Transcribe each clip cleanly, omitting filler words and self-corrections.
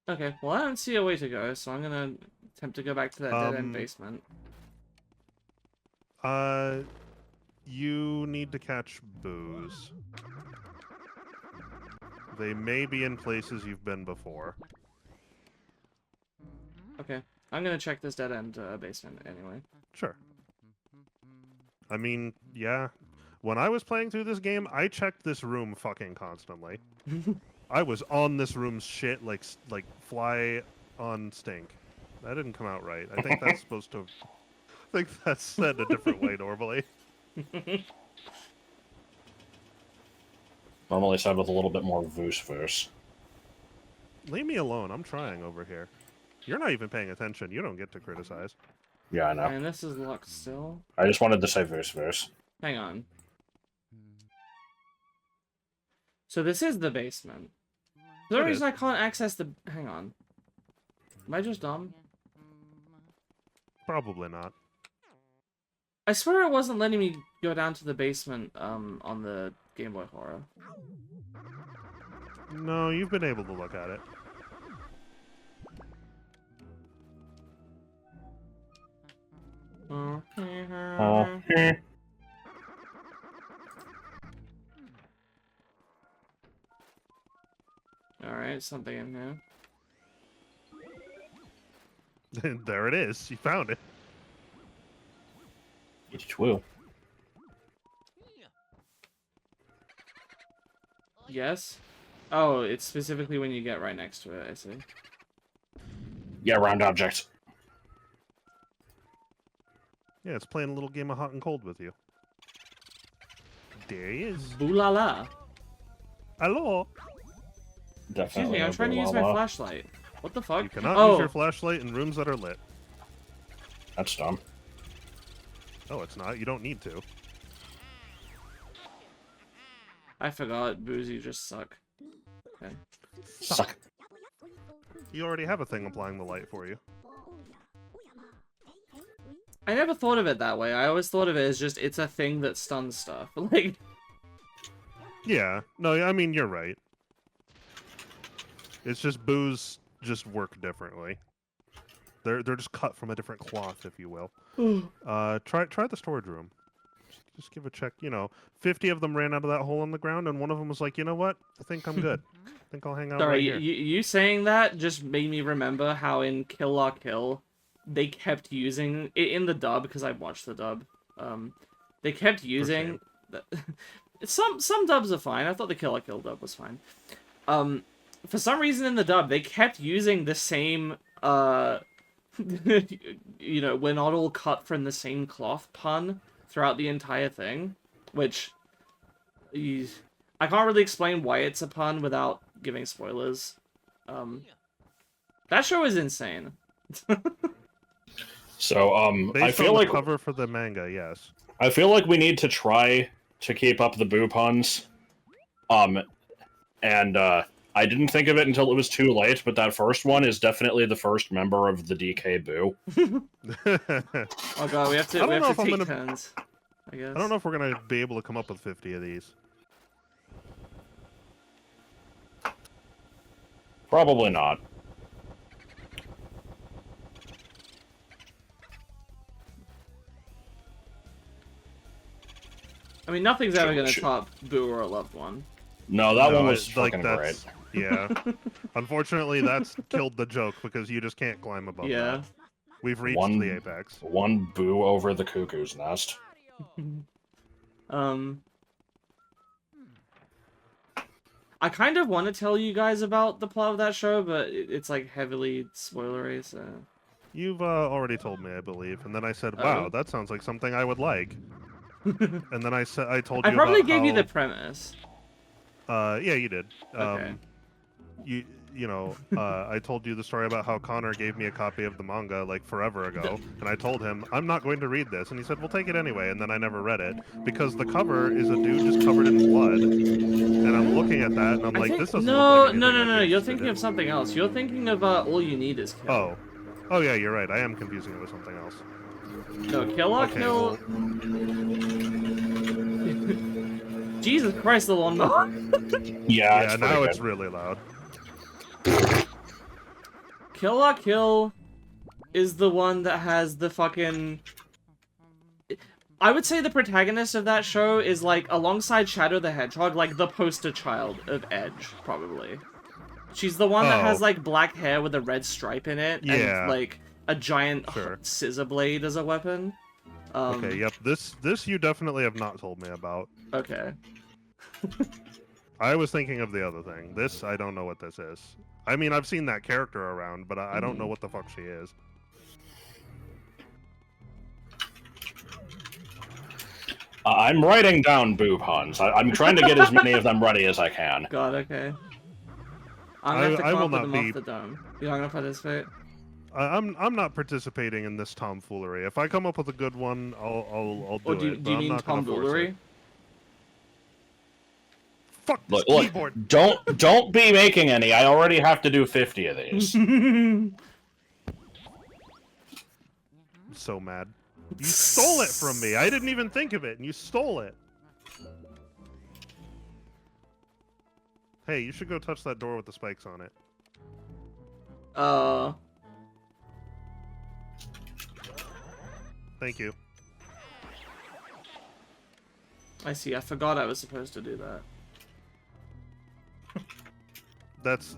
Okay, well I don't see a way to go, so I'm gonna attempt to go back to that dead-end basement. You need to catch boos. They may be in places you've been before. Okay, I'm gonna check this dead-end basement anyway. Sure. I mean, yeah. When I was playing through this game, I checked this room fucking constantly. I was on this room's shit like fly on stink. That didn't come out right. I think that's supposed to... I think that's said a different way normally. Normally said with a little bit more voos. Leave me alone. I'm trying over here. You're not even paying attention. You don't get to criticize. Yeah, I know. And this is locked still. I just wanted to say voos. Hang on. So this is the basement. For some reason I can't access the... Hang on. Am I just dumb? Probably not. I swear it wasn't letting me go down to the basement on the Game Boy Horror. No, you've been able to look at it. Alright, something in here. There it is. You found it. It's true. Yes? Oh, it's specifically when you get right next to it, I see. Yeah, round object. Yeah, it's playing a little game of hot and cold with you. There he is. Boo la la. Hello. Definitely. Excuse me, I'm trying to use my flashlight. What the fuck? You cannot use your flashlight in rooms that are lit. That's dumb. Oh, it's not. You don't need to. I forgot. Boozy just suck. Okay. Suck. You already have a thing applying the light for you. I never thought of it that way. I always thought of it as just, it's a thing that stuns stuff. Like... Yeah. No, I mean, you're right. It's just boos just work differently. They're just cut from a different cloth, if you will. Try the storage room. Just give a check. You know, 50 of them ran out of that hole in the ground, and one of them was like, you know what? I think I'm good. I think I'll hang out right here. You saying that just made me remember how in Kill La Kill, they kept using in the dub, because I watched the dub. They kept using some dubs are fine. I thought the Kill La Kill dub was fine. For some reason in the dub, they kept using the same you know, we're not all cut from the same cloth pun throughout the entire thing, which I can't really explain why it's a pun without giving spoilers. That show is insane. So, Based I feel on the like cover for the manga, yes. I feel like we need to try to keep up the boo puns. I didn't think of it until it was too late, but that first one is definitely the first member of the DK Boo. Oh god, we have to take turns, I guess. I don't know if we're gonna be able to come up with 50 of these. Probably not. I mean, nothing's ever gonna top Boo or a loved one. No, that one was fucking great. Yeah. Unfortunately, that's killed the joke because you just can't climb above that. We've reached the apex. One boo over the cuckoo's nest. I kind of want to tell you guys about the plot of that show, but it's like heavily spoilery, so... You've already told me, I believe, and then I said, wow, that sounds like something I would like. And then I told you I probably about gave you how... the premise. Yeah, you did. Okay. I told you the story about how Connor gave me a copy of the manga like forever ago, and I told him, I'm not going to read this, and he said, well, take it anyway, and then I never read it, because the cover is a dude just covered in blood, and I'm looking at that, and I'm like, this doesn't look like No, you're thinking of something else. You're thinking of All You Need Is Kill. Oh yeah, you're right, I am confusing it with something else. No, Kill La Kill... Jesus Christ, the lawnmower! Yeah, now it's really loud. Kill La Kill is the one that has the fucking... I would say the protagonist of that show is, like, alongside Shadow the Hedgehog, like, the poster child of Edge, probably. She's the one that has, like, black hair with a red stripe in it, Yeah. and, like, a giant Sure. scissor blade as a weapon. Okay, yep. This you definitely have not told me about. Okay. I was thinking of the other thing. This, I don't know what this is. I mean, I've seen that character around, but I don't know what the fuck she is. I'm writing down boo puns. I'm trying to get as many of them ready as I can. God, okay. I'm gonna have to I come will up with not them be- off the dome. You're not gonna participate? I'm not participating in this tomfoolery. If I come up with a good one, I'll do Or do it. you but I'm mean not gonna force it. tomfoolery? Fuck this Look, keyboard. don't be making any. I already have to do 50 of these. I'm so mad. You stole it from me. I didn't even think of it, and you stole it. Hey, you should go touch that door with the spikes on it. Thank you. I see. I forgot I was supposed to do that.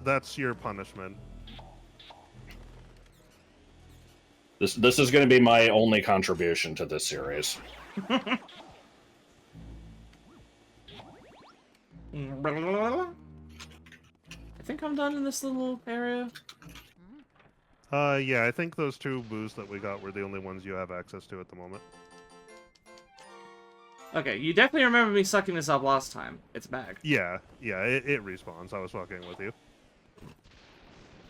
That's your punishment. This is going to be my only contribution to this series. I think I'm done in this little area. Yeah, I think those two boos that we got were the only ones you have access to at the moment. Okay, you definitely remember me sucking this up last time. It's back. Yeah, it respawns. I was fucking with you.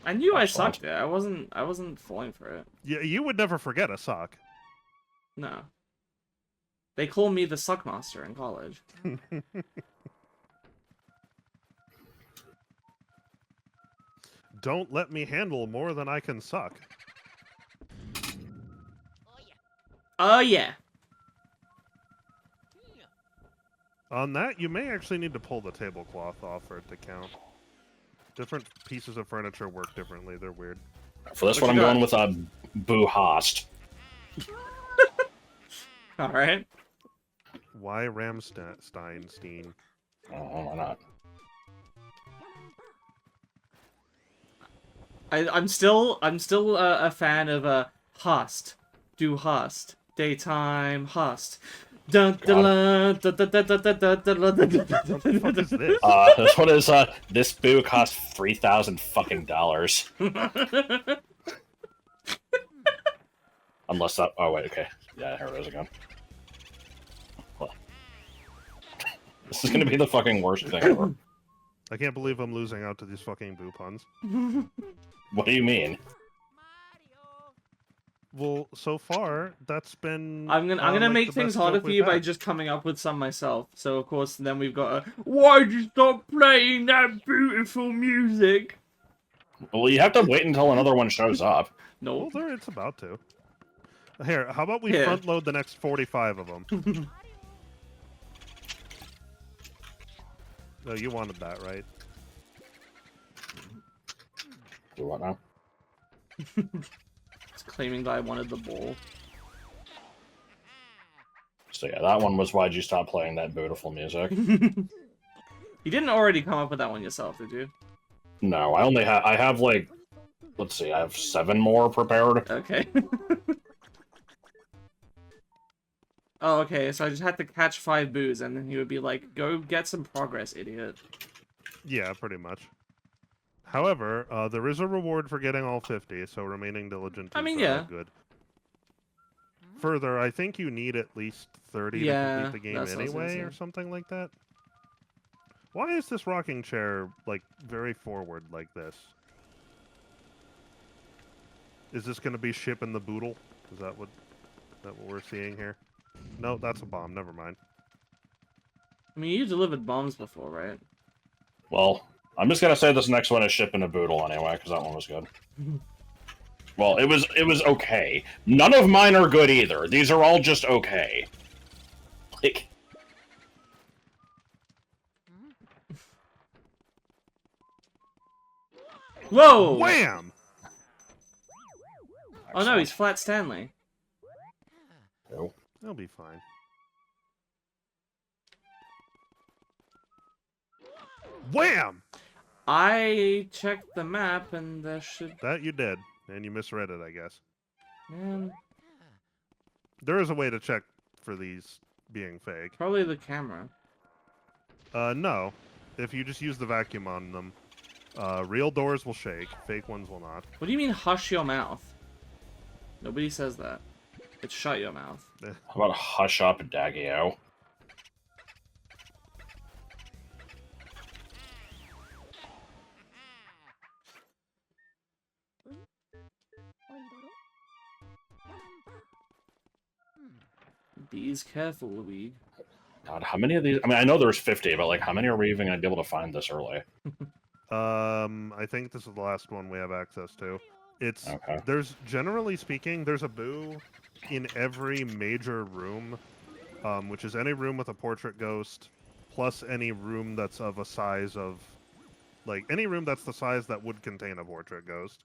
I knew I Excellent. sucked it. I wasn't falling for it. Yeah, you would never forget a sock. No. They call me the Suckmaster in college. Don't let me handle more than I can suck. Oh yeah. On that, you may actually need to pull the tablecloth off for it to count. Different pieces of furniture work differently. They're weird. For this What one, I'm you got? going with a boo host. All right. Why Ramstein? Oh, why not? I'm still a fan of Hust. Do Hust. Daytime Hust. Dun, dun, dun, dun, dun, dun, dun, dun, dun, dun, dun, dun, What the fuck is this? This one is this boo costs $3,000 fucking dollars. Unless that. Oh wait, okay. Yeah, here it is again. Well, this is gonna be the fucking worst thing ever. I can't believe I'm losing out to these fucking boo puns. What do you mean? Well, so far that's been. I'm gonna like, make the things best harder joke for we've you by had. just coming up with some myself. So of course then we've got a why'd you stop playing that beautiful music? Well, you have to wait until another one shows up. Well, No. there, it's about to. Here, how about we Yeah. front load the next 45 of them? No, you wanted that, right? Do what now? It's claiming that I wanted the ball. So yeah, that one was why'd you stop playing that beautiful music? You didn't already come up with that one yourself, did you? No, I have like, let's see, I have 7 more prepared. Okay. Oh, okay, so I just had to catch 5 boos, and then he would be like, go get some progress, idiot. Yeah, pretty much. However, there is a reward for getting all 50, so remaining diligent I is mean, yeah. good. Further, I think you need at least 30 Yeah, to complete the game that's what I was gonna anyway, say. or something like that. Why is this rocking chair, like, very forward like this? Is this going to be shipping the boodle? Is that what we're seeing here? No, that's a bomb. Never mind. I mean, you delivered bombs before, right? Well, I'm just gonna say this next one is shipping a boodle anyway, because that one was good. Well, it was okay. None of mine are good either. These are all just okay. Like, Whoa! Wham! Oh no, he's Flat Stanley. Ew. They'll be fine. Wham! I checked the map and there should... That you did, and you misread it, I guess. Man, There is a way to check for these being fake. probably the camera. No. If you just use the vacuum on them, real doors will shake, fake ones will not. What do you mean, hush your mouth? Nobody says that. It's shut your mouth. How about hush up, Daggio? Bees careful, Luigi. God, how many of these? I mean, I know there's 50, but like, how many are we even gonna be able to find this early? I think this is the last one we have access to. It's Okay. There's, generally speaking, there's a boo in every major room, which is any room with a portrait ghost, plus any room that's of a size of, like, any room that's the size that would contain a portrait ghost.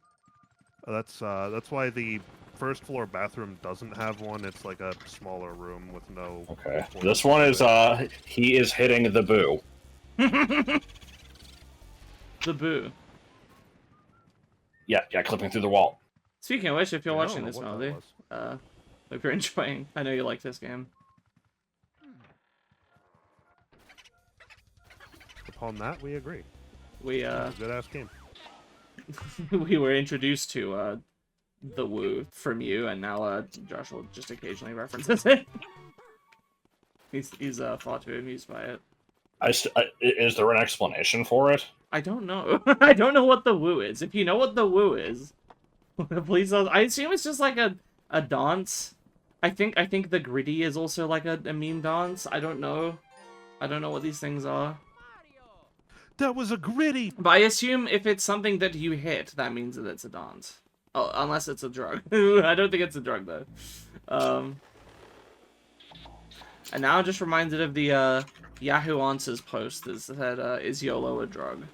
That's why the first floor bathroom doesn't have one. It's like a smaller room with no. Okay. This one is he is hitting the boo. The boo. Yeah, clipping through the wall. Speaking of which, if you're Yeah, I don't watching know this, what that Melody, was. hope you're enjoying. I know you like this game. Upon that, we agree. We Good ass game. we were introduced to the woo from you, and now Josh will just occasionally references it. He's far too amused by it. Is there an explanation for it? I don't know. I don't know what the woo is. If you know what the woo is, please. I assume it's just like a dance. I think the gritty is also like a meme dance. I don't know. I don't know what these things are. That was a gritty. But I assume if it's something that you hit, that means that it's a dance. Oh, unless it's a drug. I don't think it's a drug though. And now I'm just reminded of the Yahoo Answers post that said, "Is YOLO a drug?"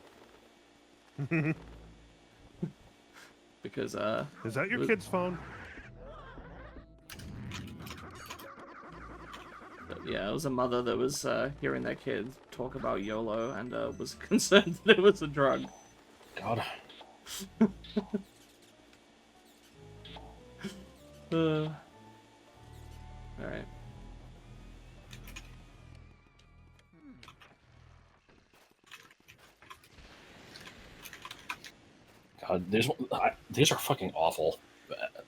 Because Is that your kid's phone? yeah, it was a mother that was hearing their kid talk about YOLO and was concerned that it was a drug. God. Alright. God, these are fucking awful.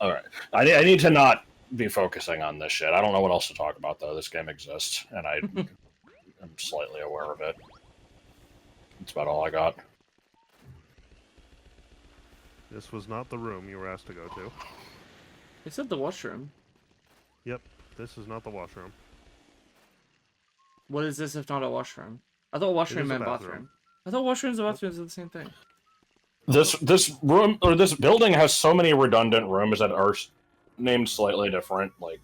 All right, I need to not be focusing on this shit. I don't know what else to talk about though. This game exists, and I'm slightly aware of it. That's about all I got. This was not the room you were asked to go to. They said the washroom. Yep, this is not the washroom. What is this if not a washroom? I thought washroom is a meant bathroom. bathroom. I thought washrooms and bathrooms are the same thing. This room or this building has so many redundant rooms that are named slightly different. Like,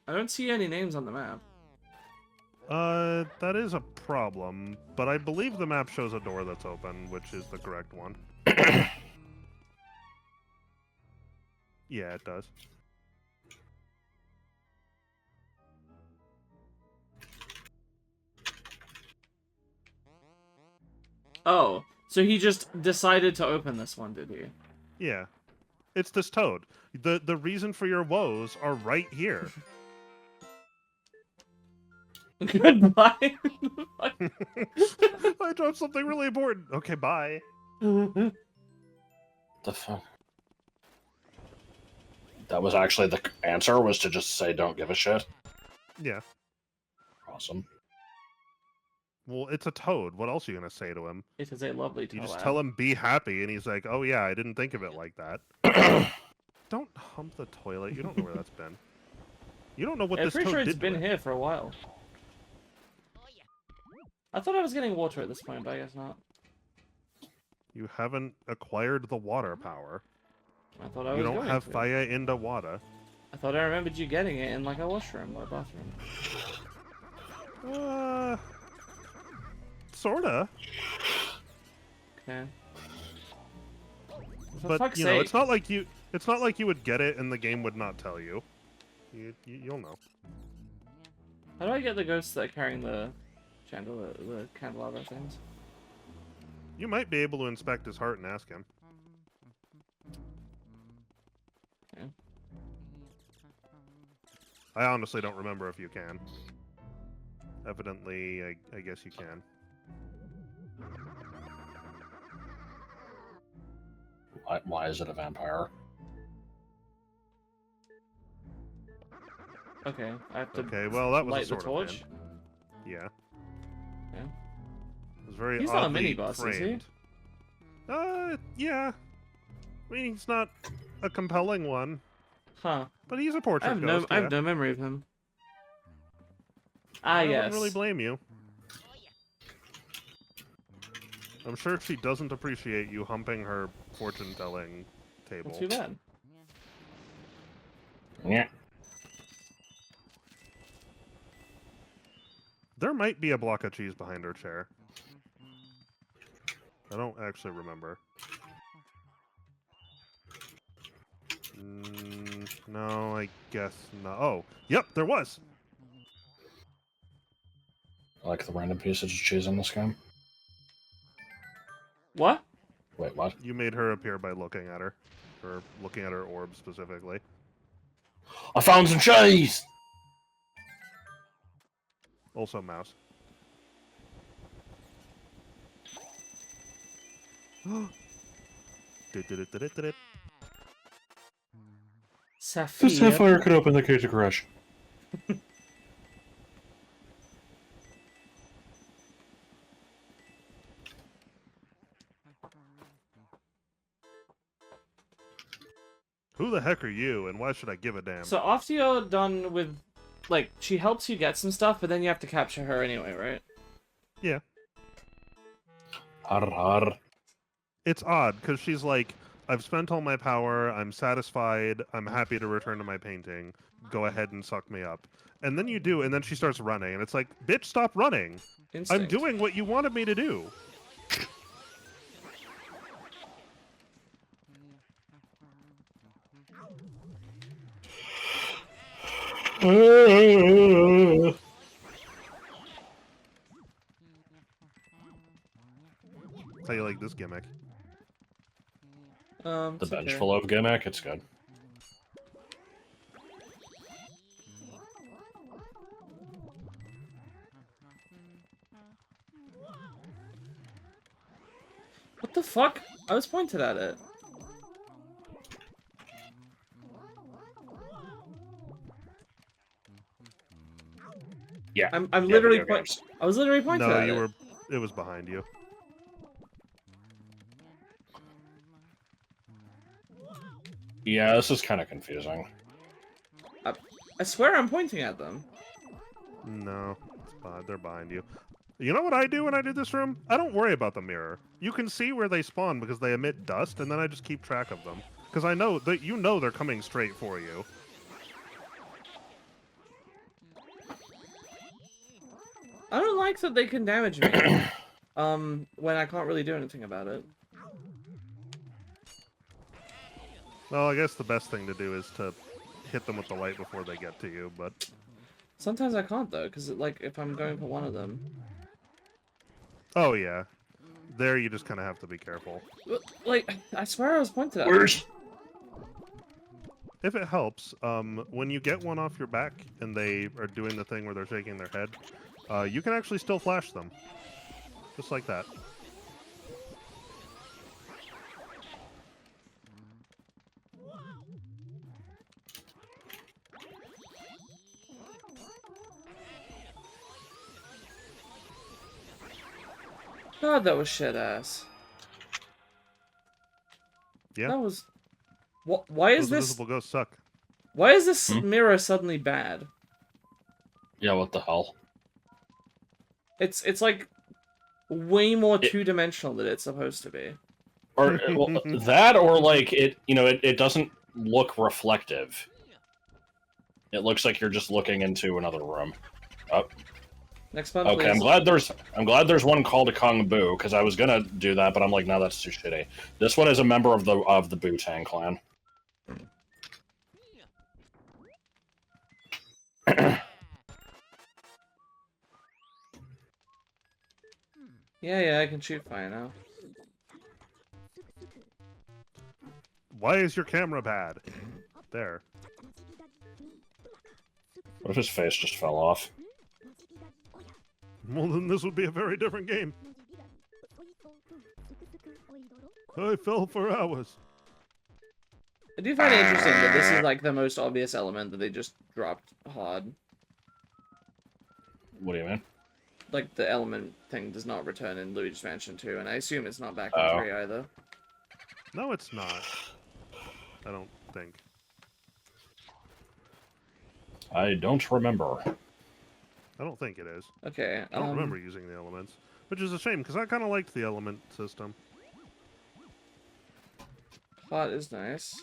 I don't see any names on the map. That is a problem, but I believe the map shows a door that's open, which is the correct one. Yeah, it does. Oh, so he just decided to open this one, did he? Yeah. It's this toad. The reason for your woes are right here. Goodbye. I dropped something really important. Okay, bye. the fuck? That was actually the answer, was to just say don't give a shit? Yeah. Awesome. Well, it's a toad. What else are you gonna say to him? It is a lovely You just toad. tell him be happy, and he's like, "Oh yeah, I didn't think of it like that." Don't hump the toilet. You don't know where that's been. You don't know what I'm this pretty toad sure it's did been to it. here for a while. I thought I was getting water at this point, but I guess not. You haven't acquired the water power. I thought I was You don't going have to. fire in the water. I thought I remembered you getting it in like a washroom or a bathroom. Sorta. Okay. For But fuck's you know, sake. it's not like It's not like you would get it and the game would not tell you. You'll know. How do I get the ghosts that are carrying the the candelabra things? You might be able to inspect his heart and ask him. Yeah. I honestly don't remember if you can. Evidently, I guess you can. Why is it a vampire? Okay, I have to Okay, well, that was light a sort the of torch. hint. Yeah. Yeah. It was very He's not a oddly mini-boss, is he? framed. Yeah. I mean, he's not a compelling one, Huh. but he's a portrait ghost, I yeah. have no memory of him. Ah, I yes. wouldn't really blame you. I'm sure she doesn't appreciate you humping her fortune-telling table. Not too bad. Yeah. There might be a block of cheese behind her chair. I don't actually remember. No, I guess not. Oh, yep, there was! I like the random pieces of cheese in this game. What? Wait, what? You made her appear by looking at her. Or looking at her orb, specifically. I found some cheese! Also mouse. Did. Sapphire. The sapphire could open the cage of crush. Who the heck are you, and why should I give a damn? So after you're done with, like, she helps you get some stuff, but then you have to capture her anyway, right? Yeah. Har har. It's odd, because she's like, I've spent all my power, I'm satisfied, I'm happy to return to my painting, go ahead and suck me up. And then you do, and then she starts running, and it's like, bitch, stop running! Instinct. I'm doing what you wanted me to do! How you like this gimmick? The it's bench okay. full of gimmick, it's good. What the fuck? I was pointed at it. Yeah. I'm yeah, literally video games. I was literally pointed No, at you it. were. It was behind you. Yeah, this is kind of confusing. I swear I'm pointing at them. No, they're behind you. You know what I do when I do this room? I don't worry about the mirror. You can see where they spawn because they emit dust, and then I just keep track of them. Because I know that they're coming straight for you. I don't like that they can damage me. When I can't really do anything about it. Well, I guess the best thing to do is to hit them with the light before they get to you, but... Sometimes I can't though, because like if I'm going for one of them. Oh, yeah. There you just kind of have to be careful. Like, I swear I was pointed at. Where's... If it helps, when you get one off your back and they are doing the thing where they're shaking their head, you can actually still flash them. Just like that. God, that was shit ass. Yeah. That was. What? Why is Those this? invisible ghosts suck. Why is this mirror suddenly bad? Yeah, what the hell? It's like way more two-dimensional than it's supposed to be. Or well, that, or like it doesn't look reflective. It looks like you're just looking into another room. Oh. Next month, Okay, please. I'm glad there's one called a Kung Bu, because I was gonna do that, but I'm like, no, that's too shitty. This one is a member of the Wu-Tang Clan. Yeah, I can shoot fire now. Why is your camera bad? There. What if his face just fell off? Well, then this would be a very different game. I fell for hours. I do find it interesting that this is like the most obvious element that they just dropped hard. What do you mean? Like the element thing does not return in Luigi's Mansion 2, and I assume it's not back in Oh. 3 either. No, it's not. I don't think. I don't remember. I don't think it is. Okay. I don't remember using the elements, which is a shame because I kind of liked the element system. Pot is nice.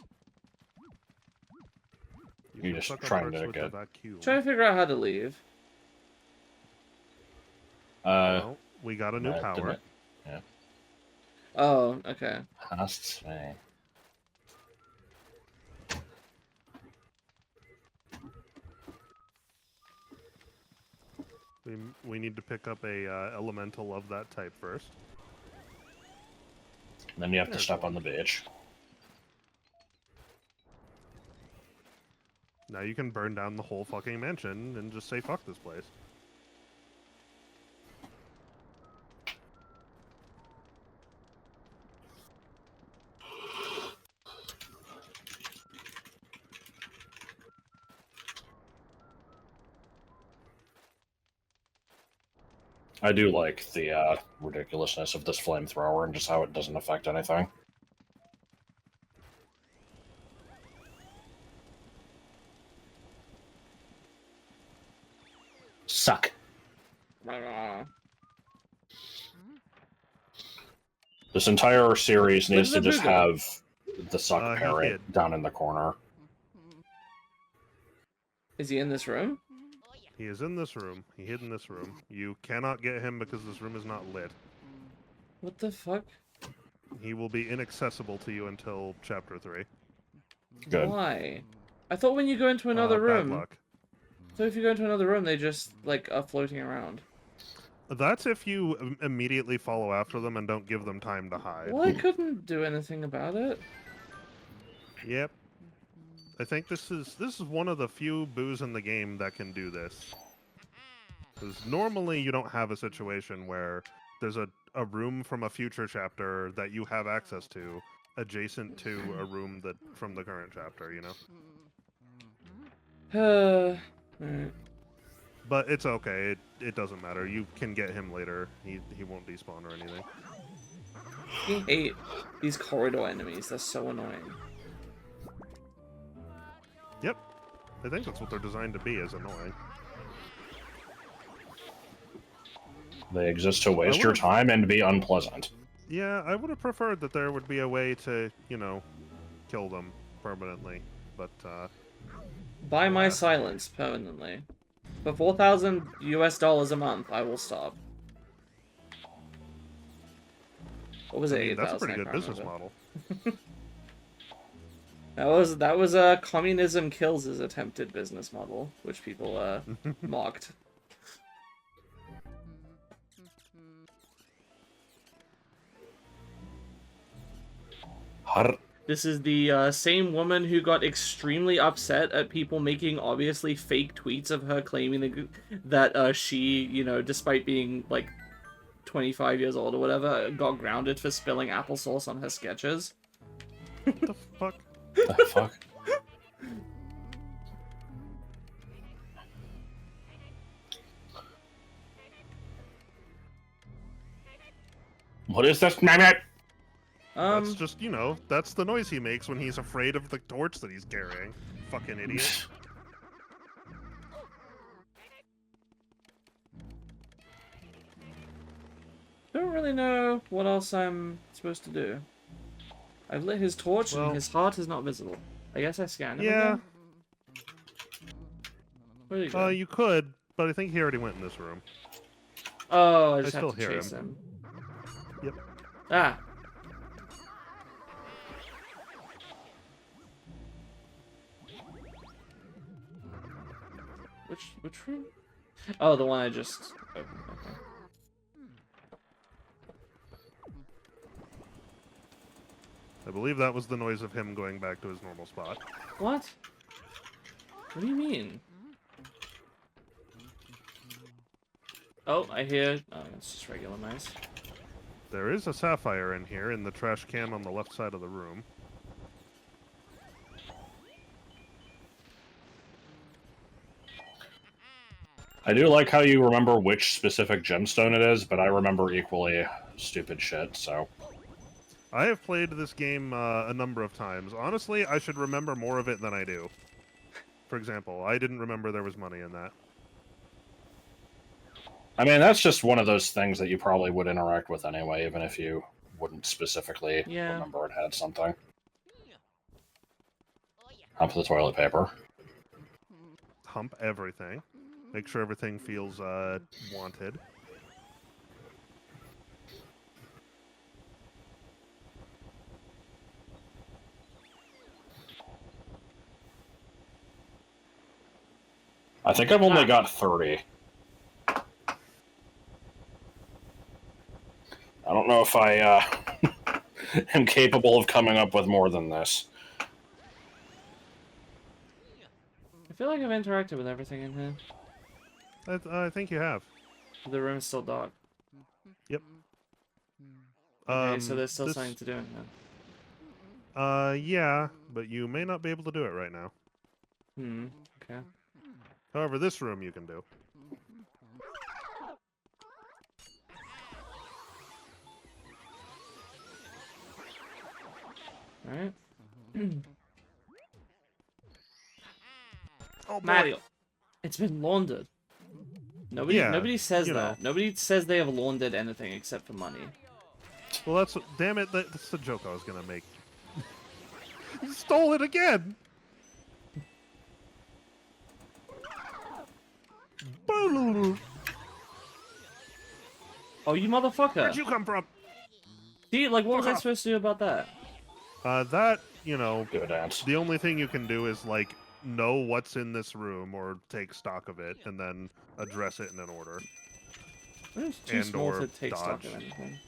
You You're can just suck up trying hearts to with get- the vacuum. Trying to figure out how to leave. Well, we got a new didn't power. it? Yeah. Oh, okay. Hast me. We need to pick up a elemental of that type first. Then you have to There's step one. on the beach. Now you can burn down the whole fucking mansion and just say fuck this place. I do like the ridiculousness of this flamethrower and just how it doesn't affect anything. Suck. This entire series needs to Where's the just Boogaloo? have the suck He parrot hid. down in the corner. Is he in this room? He is in this room. He hid in this room. You cannot get him because this room is not lit. What the fuck? He will be inaccessible to you until chapter 3. Good. Why? I thought when you go into another room, Bad luck. so if you go into another room, they just like are floating around. That's if you immediately follow after them and don't give them time to hide. Well, I couldn't do anything about it. Yep. I think this is one of the few boos in the game that can do this. Because normally you don't have a situation where there's a room from a future chapter that you have access to adjacent to a room that from the current chapter, you know? Alright. But it's okay. It doesn't matter. You can get him later. He won't despawn or anything. I hate these corridor enemies. They're so annoying. Yep. I think that's what they're designed to be, is annoying. They exist to waste your would've- time and be unpleasant. Yeah, I would have preferred that there would be a way to, you know, kill them permanently. But, Buy my Yeah. silence permanently. For $4,000 a month, I will stop. What was I it? mean, that's a 8,000? pretty I good can't business remember. model. That was communism kills his attempted business model, which people mocked. Har- This is the same woman who got extremely upset at people making obviously fake tweets of her claiming that she, you know, despite being like 25 years old or whatever, got grounded for spilling applesauce on her sketches. What the fuck? the fuck? What is this? That's just, you know, that's the noise he makes when he's afraid of the torch that he's carrying. Fucking idiot. Don't really know what else I'm supposed to do. I've lit his torch Well- and his heart is not visible. I guess I scan him Yeah. again. Where did he go? You could, but I think he already went in this room. Oh, I just still have to hear chase him. Yep. Ah. Which room? Oh, the one I just opened. Okay. I believe that was the noise of him going back to his normal spot. What? What do you mean? Oh, I hear. Oh, it's just regular mice. There is a sapphire in here in the trash can on the left side of the room. I do like how you remember which specific gemstone it is, but I remember equally stupid shit, so... I have played this game a number of times. Honestly, I should remember more of it than I do. For example, I didn't remember there was money in that. I mean, that's just one of those things that you probably would interact with anyway, even if you wouldn't specifically remember it had something. Hump the toilet paper. Hump everything. Make sure everything feels wanted. I think I've only got 30. I don't know if I am capable of coming up with more than this. I feel like I've interacted with everything in here. I think you have. The room's still dark. Yep. Okay, so there's still something to do in here. Yeah, but you may not be able to do it right now. Okay. However, this room you can do. Alright. Oh, boy. Mario, it's been laundered. Nobody says that. know. Nobody says they have laundered anything except for money. Well, damn it, that's the joke I was gonna make. You stole it again! Oh, you motherfucker! Where'd you come from? See, like, what was I supposed to do about that? That, you know, Good answer. the only thing you can do is, like, know what's in this room or take stock of it and then address it in an order. It's too And small or to take stock dodge. of anything.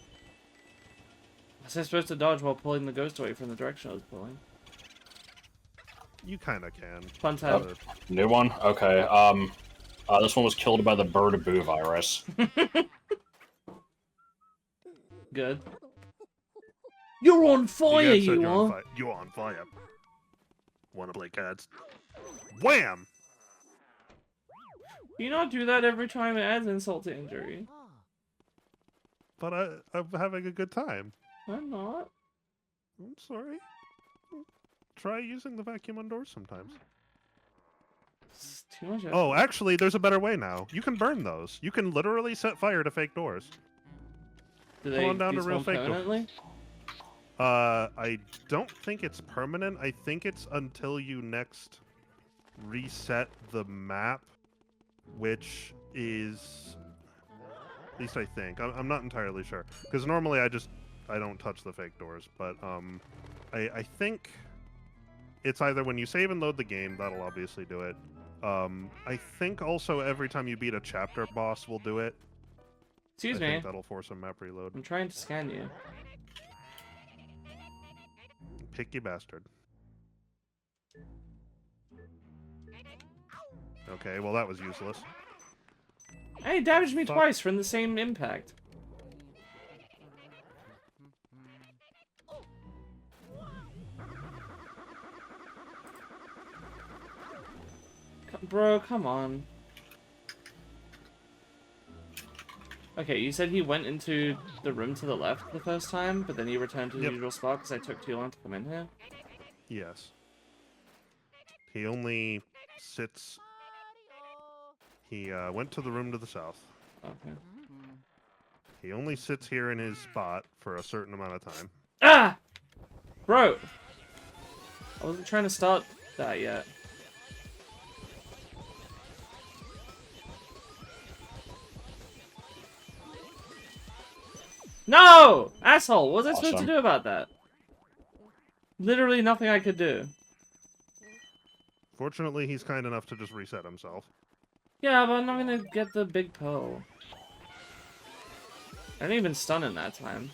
Was I supposed to dodge while pulling the ghost away from the direction I was pulling? You kind of can. Fun time. New one? Okay, this one was killed by the bird boo virus. Good. You're on fire, You you are! are. You're on fire. Wanna play cards? Wham! You not do that every time it adds insult to injury. But I'm having a good time. I'm not. I'm sorry. Try using the vacuum on doors sometimes. It's too much effort. Oh, actually, there's a better way now. You can burn those. You can literally set fire to fake doors. Do Come on down to despawn real fake doors. permanently? I don't think it's permanent. I think it's until you next reset the map, which is... At least I think. I'm not entirely sure. Because normally I don't touch the fake doors, but I think it's either when you save and load the game, that'll obviously do it. I think also every time you beat a chapter boss will do it. Excuse I me. think that'll force a map reload. I'm trying to scan you. Picky bastard. Okay, well that was useless. Hey, it damaged me Fuck. twice from the same impact. Bro, come on. Okay, you said he went into the room to the left the first time, but then he returned to the Yep. usual spot because I took too long to come in here? Yes. He only sits... He went to the room to the south. Okay. He only sits here in his spot for a certain amount of time. Ah! Bro! I wasn't trying to start that yet. No! Asshole! What was I supposed to Awesome. do about that? Literally nothing I could do. Fortunately, he's kind enough to just reset himself. Yeah, but I'm not gonna get the big pearl. I didn't even stun in that time.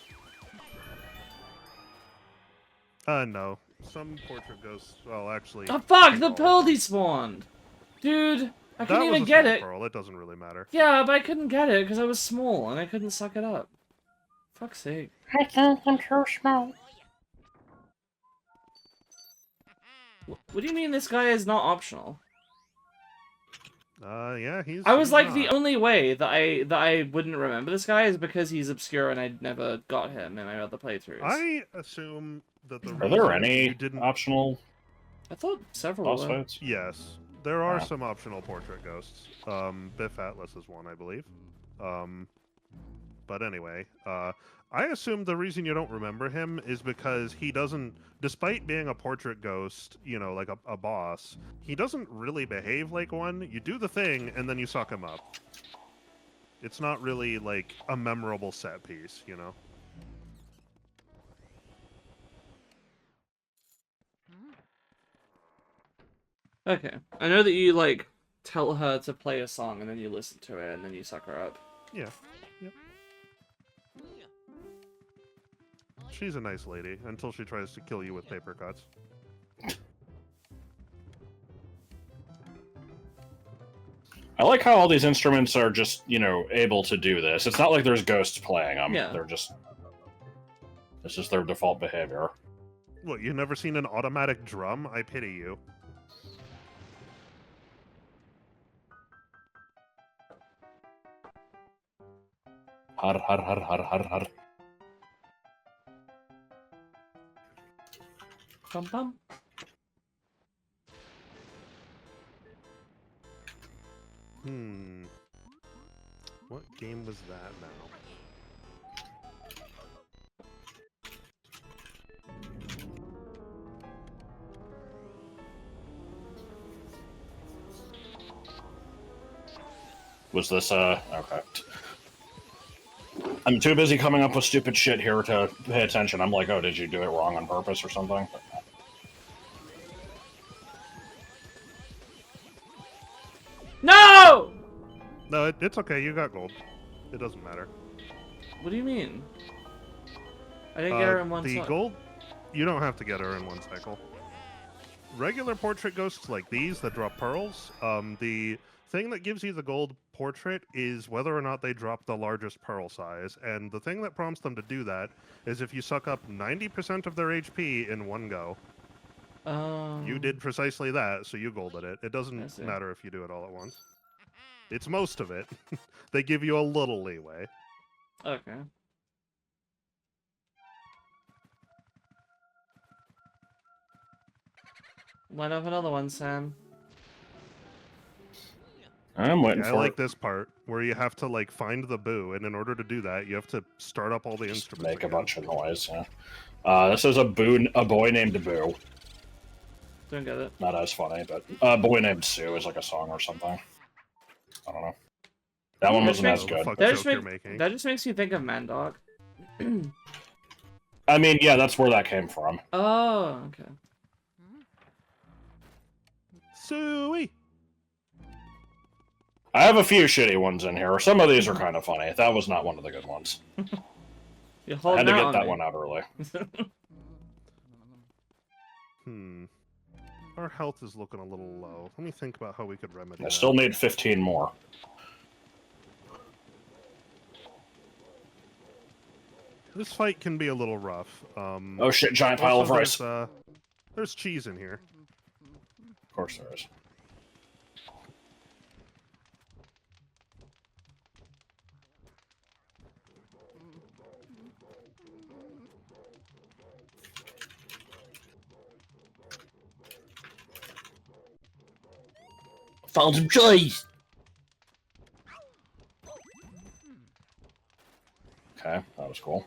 No. Some portrait ghosts. Well, actually. Oh fuck! not The all of pearl them. despawned! Dude, I That couldn't was even a get small it! pearl. It doesn't really matter. Yeah, but I couldn't get it because I was small and I couldn't suck it up. Fuck's sake. I think I'm too small. What do you mean this guy is not optional? Yeah, he's. I was he's like, not. the only way that I wouldn't remember this guy is because he's obscure and I'd never got him in my other playthroughs. I assume that the Are there reason any you didn't. optional I thought several boss were. fights? Yes, there are Ah. some optional portrait ghosts. Biff Atlas is one, I believe. But anyway, I assume the reason you don't remember him is because he doesn't, despite being a portrait ghost, you know, like a boss, he doesn't really behave like one. You do the thing, and then you suck him up. It's not really, like, a memorable set piece, you know? Okay. I know that you, like, tell her to play a song and then you listen to it and then you suck her up. Yeah. Yep. She's a nice lady, until she tries to kill you with paper cuts. I like how all these instruments are just, you know, able to do this. It's not like there's ghosts playing them. Yeah. They're just... It's just their default behavior. What, you've never seen an automatic drum? I pity you. Har har har har har har. Bum bum. What game was that now? Was this, okay. I'm too busy coming up with stupid shit here to pay attention. I'm like, oh, did you do it wrong on purpose or something? No! No, it's okay. You got gold. It doesn't matter. What do you mean? I didn't get her in one The cycle. gold, you don't have to get her in one cycle. Regular portrait ghosts like these that drop pearls, the thing that gives you the gold portrait is whether or not they drop the largest pearl size, and the thing that prompts them to do that is if you suck up 90% of their HP in one go. You did precisely that, so you golded it. It I doesn't see. matter if you do it all at once. It's most of it. They give you a little leeway. Okay. Line up another one, Sam. I'm waiting Yeah, I for like it. this part where you have to like find the boo, and in order to do that, you have to start up all the Just instruments. make a again. bunch of noise, yeah. This is a boy named Boo. Don't get it. Not as funny, but a boy named Sue is like a song or something. I don't know. That one Which wasn't as The good. fuck That joke just, you're making. that just makes me think of Mandog. I mean, yeah, that's where that came from. Oh, okay. Suey. I have a few shitty ones in here. Some of these are kind of funny. That was not one of the good ones. You're I holding had to out get on that me. one out early. Our health is looking a little low. Let me think about how we could remedy I that. still need 15 more. This fight can be a little rough. Oh shit, giant pile of also, rice. there's cheese in here. Of course there is. Found some cheese! Okay, that was cool.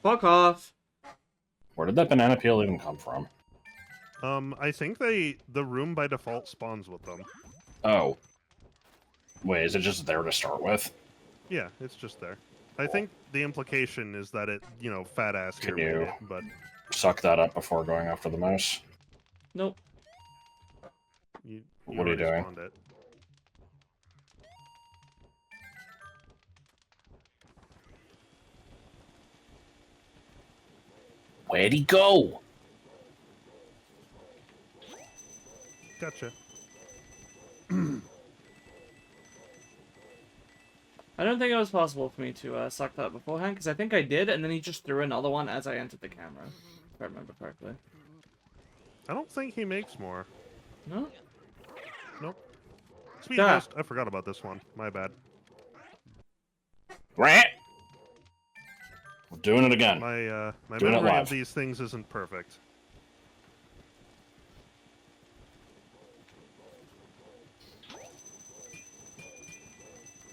Fuck off. Where did that banana peel even come from? I think the room by default spawns with them. Oh. Wait, is it just there to start with? Yeah, it's just there. I think the implication is that it, you know, fat ass here Can you- made it, but Suck that up before going after the mouse. Nope. You What are you already doing? spawned it. Where'd he go? Gotcha. I don't think it was possible for me to suck that beforehand, because I think I did, and then he just threw another one as I entered the camera, if I remember correctly. I don't think he makes more. No? Nope. Speed Ah. Ghost. I forgot about this one. My bad. Rat. We're doing it again. My Doing it memory live. of these things isn't perfect.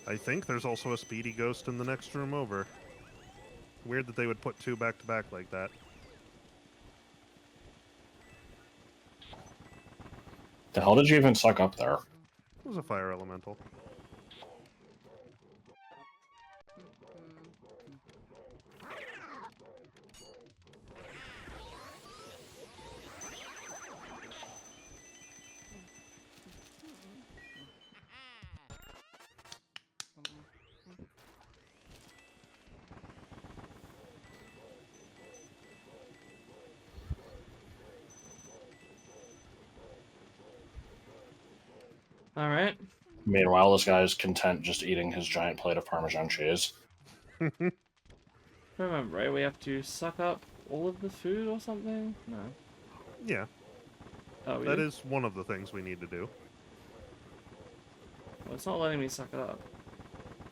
I think there's also a Speedy Ghost in the next room over. Weird that they would put two back to back like that. The hell did you even suck up there? It was a fire elemental. Alright. Meanwhile, this guy is content just eating his giant plate of Parmesan cheese. If I remember right, we have to suck up all of the food or something? No. Yeah, Oh, we that do? is one of the things we need to do. Well, it's not letting me suck it up.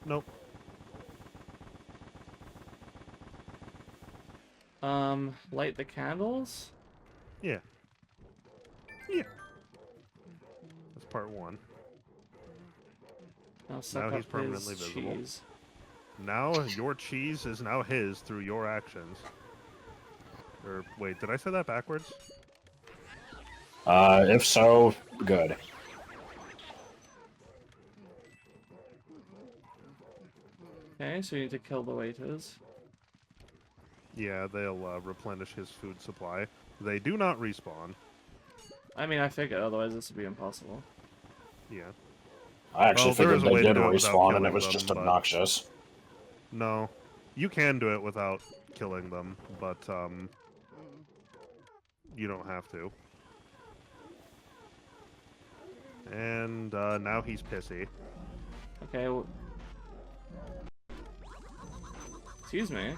Nope. Light the candles? Yeah. Yeah. That's part one. Now suck Now he's up permanently his visible. cheese. Now your cheese is now his through your actions. Or wait, did I say that backwards? If so, good. Okay, so you need to kill the waiters. Yeah, they'll replenish his food supply. They do not respawn. I mean, I figured, otherwise this would be impossible. Yeah. I actually Well, there figured is a they way to did do it without respawn and it killing was them, just but- obnoxious. No. You can do it without killing them, but you don't have to. And now he's pissy. Okay, well... Excuse me.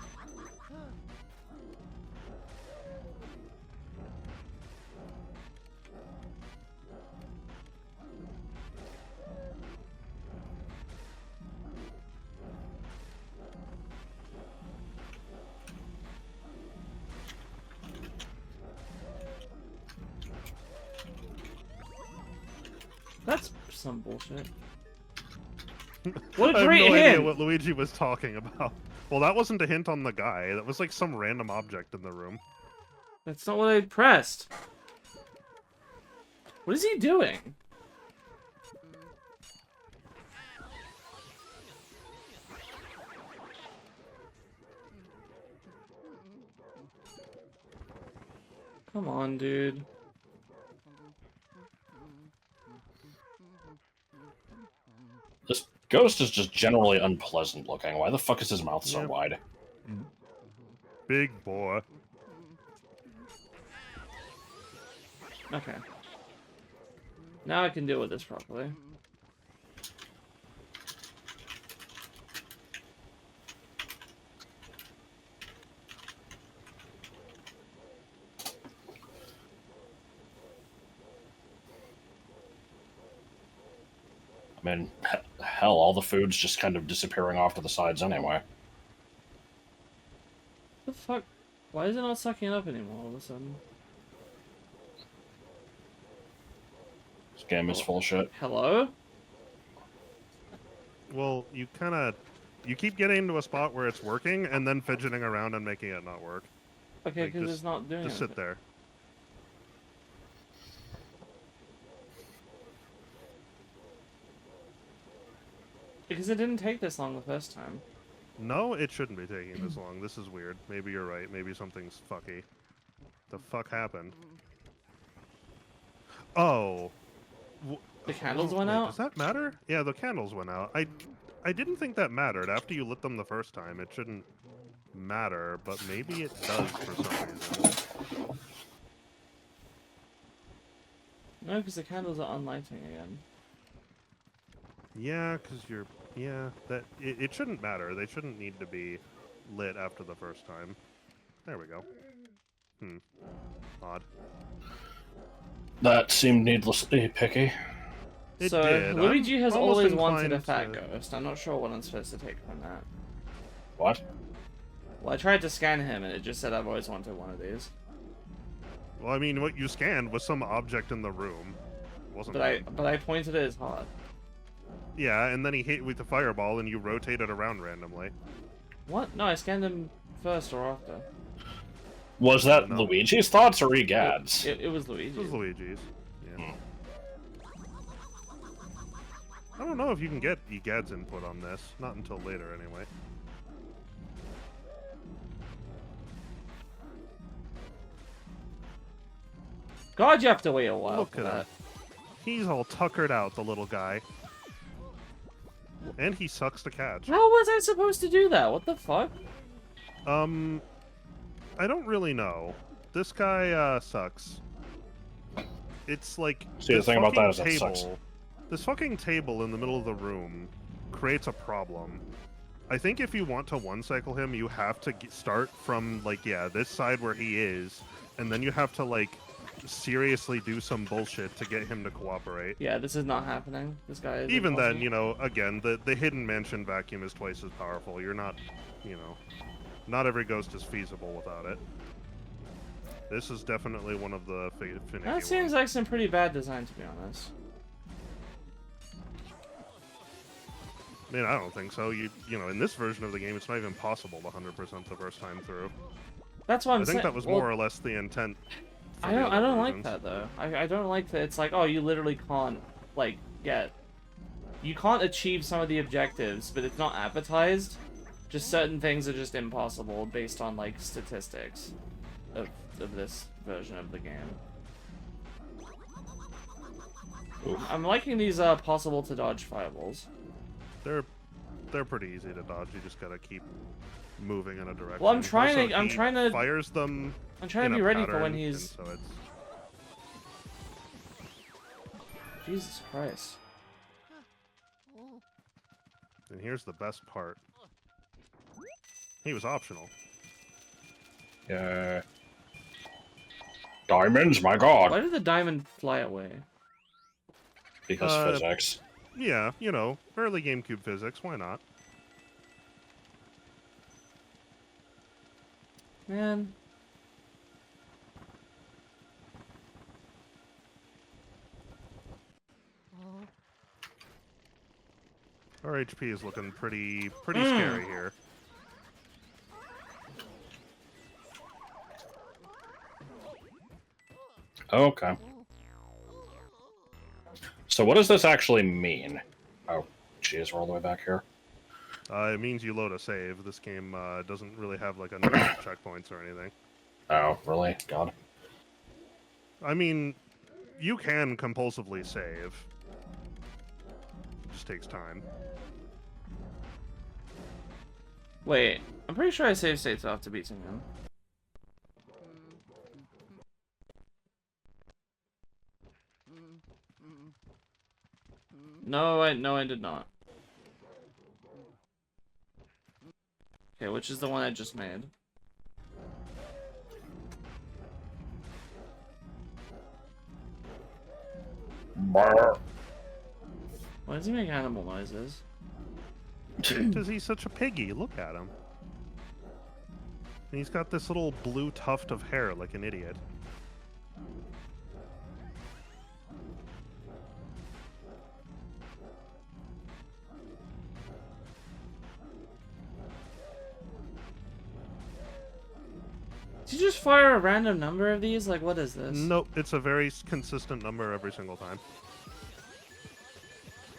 That's some bullshit. What a I have great no idea hint! what Luigi was talking about. Well, that wasn't a hint on the guy. That was like some random object in the room. That's not what I pressed. What is he doing? Come on, dude. This ghost is just generally unpleasant looking. Why the fuck is his mouth so Yeah. wide? Big boy. Okay. Now I can deal with this properly. I mean, hell, all the food's just kind of disappearing off to the sides anyway. What the fuck? Why is it not sucking it up anymore all of a sudden? This game is full of shit. Hello? Well, you kind of... You keep getting into a spot where it's working, and then fidgeting around and making it not work. Okay, Like, because just- it's not doing Just it. sit there. Because it didn't take this long the first time. No, it shouldn't be taking this long. This is weird. Maybe you're right. Maybe something's fucky. The fuck happened? Oh. The candles went wait, out? Does that matter? Yeah, the candles went out. I didn't think that mattered. After you lit them the first time, it shouldn't matter, but maybe it does for some reason. No, because the candles are unlighting again. Yeah, because you're... Yeah, it shouldn't matter. They shouldn't need to be lit after the first time. There we go. Odd. That seemed needlessly picky. It So, did. Luigi I'm has almost always wanted a inclined fat to- ghost. I'm not sure what I'm supposed to take from that. What? Well, I tried to scan him, and it just said I've always wanted one of these. Well, I mean, what you scanned was some object in the room. It wasn't him. But I pointed at his heart. Yeah, and then he hit with the fireball, and you rotate it around randomly. What? No, I scanned him first or after. Was that No. Luigi's thoughts or Egad's? It was Luigi. This was Luigi's. Yeah. I don't know if you can get Egad's input on this. Not until later, anyway. God, you have to wait a while Look for at him. that. He's all tuckered out, the little guy. And he sucks to catch. How was I supposed to do that? What the fuck? I don't really know. This guy, sucks. It's like... See, the this thing about that is fucking that sucks. This fucking table in the middle of the room creates a problem. I think if you want to one-cycle him, you have to start from, like, yeah, this side where he is, and then you have to, like, seriously do some bullshit to get him to cooperate. Yeah, this is not happening. This guy is Even then, impossible. you know, again, the hidden mansion vacuum is twice as powerful. You're not, you know, not every ghost is feasible without it. This is definitely one of the finicky That seems ones. like some pretty bad design, to be honest. I mean, I don't think so. You know, in this version of the game, it's not even possible to 100% the first time through. That's what I'm I saying. think that was Well, more or less the intent. for I the don't. I other don't like versions. that though. I don't like that. It's like, oh, you literally can't like get. You can't achieve some of the objectives, but it's not advertised. Just certain things are just impossible based on like statistics of this version of the game. Oof. I'm liking these possible to dodge fireballs. They're pretty easy to dodge. You just gotta keep moving in a direction. Well, I'm trying Also, to. I'm he trying to. fires them. I'm trying in to be a ready for when pattern, he's. and so it's... Jesus Christ. And here's the best part. He was optional. Yeah. Diamonds, my god. Why did the diamond fly away? Because physics. Yeah, you know, early GameCube physics. Why not? Man. Our HP is looking pretty scary here. Okay. So what does this actually mean? Oh, jeez, we're all the way back here. It means you load a save. This game doesn't really have like a number of checkpoints or anything. Oh, really? God. I mean, you can compulsively save. It just takes time. Wait, I'm pretty sure I saved states after beating him. No, I did not. Okay, which is the one I just made? Brr. Why does he make animal noises? Because he's such a piggy. Look at him. And he's got this little blue tuft of hair like an idiot. Did you just fire a random number of these? Like, what is this? Nope, it's a very consistent number every single time.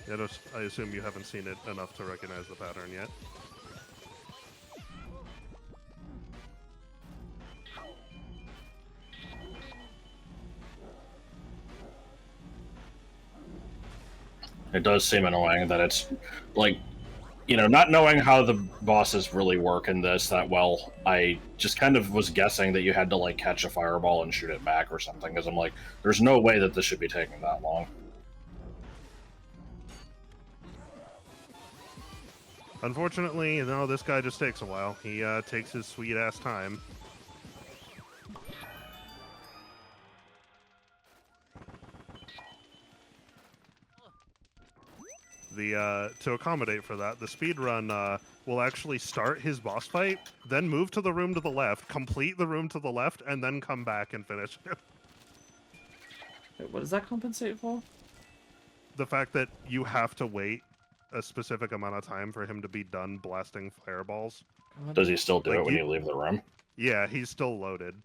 Yeah, I assume you haven't seen it enough to recognize the pattern yet. It does seem annoying that it's, like, you know, not knowing how the bosses really work in this that well, I just kind of was guessing that you had to, like, catch a fireball and shoot it back or something, because I'm like, there's no way that this should be taking that long. Unfortunately, no, this guy just takes a while. He takes his sweet-ass time. To accommodate for that, the speedrun will actually start his boss fight, then move to the room to the left, complete the room to the left, and then come back and finish it. Wait, what does that compensate for? The fact that you have to wait a specific amount of time for him to be done blasting fireballs. God. Does he still do Like, it when you leave the room? Yeah, he's still loaded.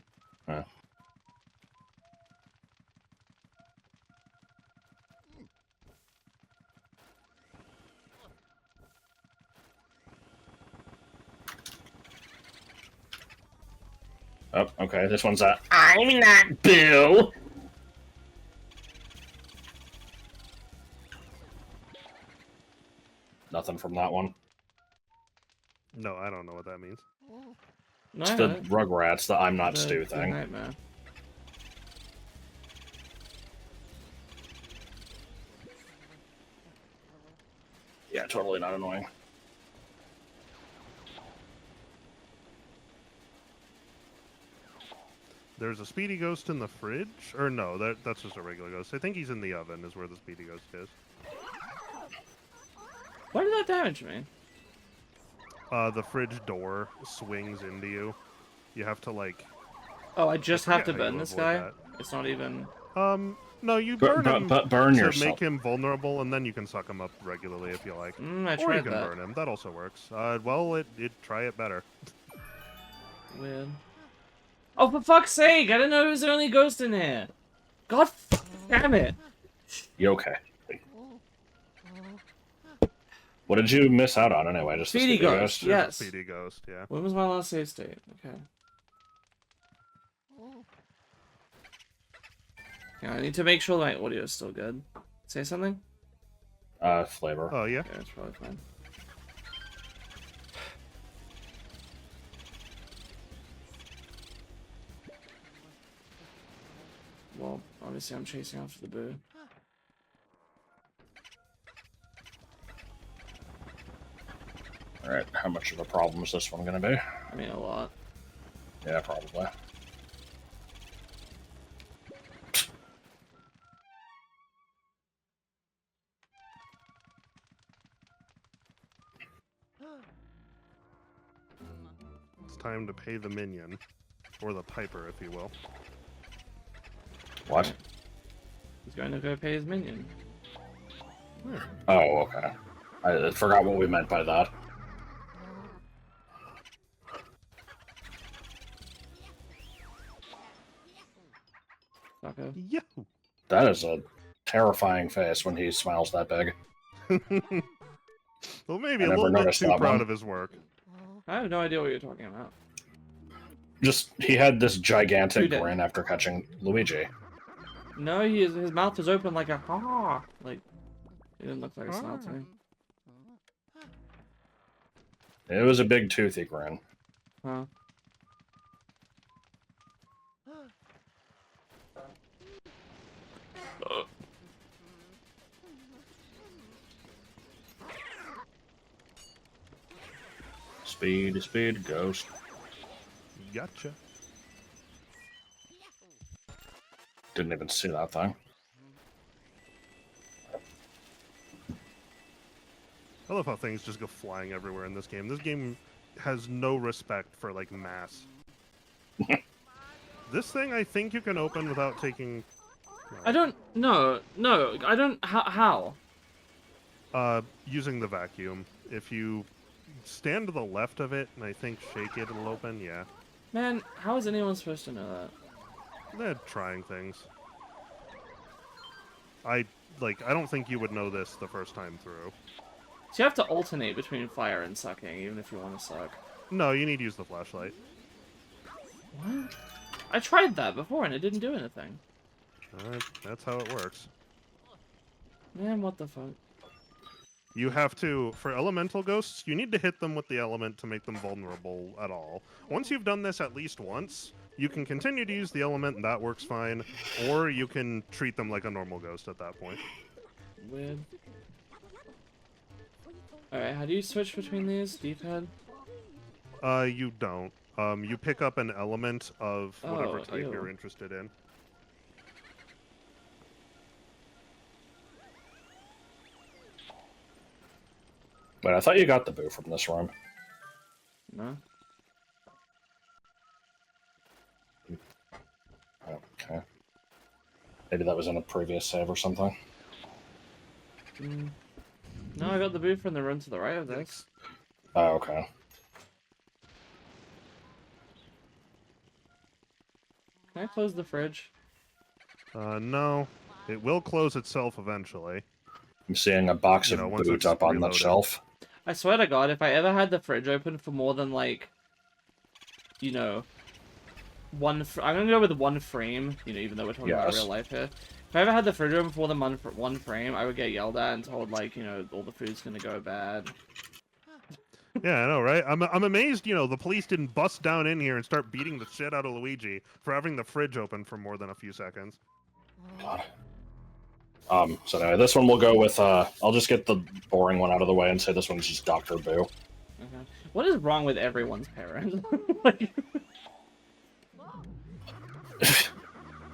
Huh. Oh, okay, this one's a I'm not Boo! Nothing from that one. No, I don't know what that means. No, It's the Rugrats, the I'm not the Stu thing. Nightmare. Yeah, totally not annoying. There's a speedy ghost in the fridge? Or no, that's just a regular ghost. I think he's in the oven is where the speedy ghost is. Why did that damage me? The fridge door swings into you. You have to, like... Oh, I just I have to forget how burn you this avoid guy? that. It's not even... No, you burn him burn to yourself. make him vulnerable, and then you can suck him up regularly if you like. I Or you tried can that. burn him. That also works. Well, try it better. Weird. Oh, for fuck's sake! I didn't know there was the only ghost in here! God damn it! You okay? What did you miss out on anyway? Just Speedy the Ghost, Speedy yeah. There's a Yes. speedy ghost, yeah. When was my last save state? Okay. Yeah, I need to make sure my audio is still good. Say something? Flavor. Oh, yeah? Okay, that's probably fine. Well, obviously I'm chasing after the boo. Alright, how much of a problem is this one gonna be? I mean, a lot. Yeah, probably. It's time to pay the minion. Or the piper, if you will. What? He's going to go pay his minion. Oh, okay. I forgot what we meant by that. Fucker. Yahoo! That is a terrifying face when he smiles that big. Well, maybe I a never little bit noticed too that proud one. of his work. I have no idea what you're talking about. Just, he had this gigantic Who did? grin after catching Luigi. No, his mouth is open like a ha. Like, it didn't look like a smile to me. It was a big toothy grin. Huh. Speed, ghost. Gotcha. Didn't even see that thing. I love how things just go flying everywhere in this game. This game has no respect for, like, mass. This thing, I think you can open without taking... I don't. No, I don't. How? Using the vacuum. If you stand to the left of it and I think shake it, it'll open, yeah. Man, how is anyone supposed to know that? They're trying things. I don't think you would know this the first time through. So you have to alternate between fire and sucking, even if you want to suck. No, you need to use the flashlight. What? I tried that before and it didn't do anything. Alright, that's how it works. Man, what the fuck? You have to, for elemental ghosts, you need to hit them with the element to make them vulnerable at all. Once you've done this at least once, you can continue to use the element and that works fine, or you can treat them like a normal ghost at that point. Weird. Alright, how do you switch between these? D-pad? You don't. You pick up an element of whatever type ew. you're interested in. But I thought you got the boo from this room. No? Okay. Maybe that was in a previous save or something. No, I got the boo from the room to the right of this. Oh, okay. Can I close the fridge? No. It will close itself eventually. I'm seeing a box You know, of once boot it's up on that reloaded. shelf. I swear to God, if I ever had the fridge open for more than, like, you know, I'm gonna go with one frame, you know, even though we're talking about Yes. real life here. If I ever had the fridge open for more than one frame, I would get yelled at and told, like, you know, all the food's gonna go bad. Yeah, I know, right? I'm amazed, you know, the police didn't bust down in here and start beating the shit out of Luigi for having the fridge open for more than a few seconds. God. So anyway, this one we'll go with, I'll just get the boring one out of the way and say this one's just Dr. Boo. Okay. What is wrong with everyone's parent? Like...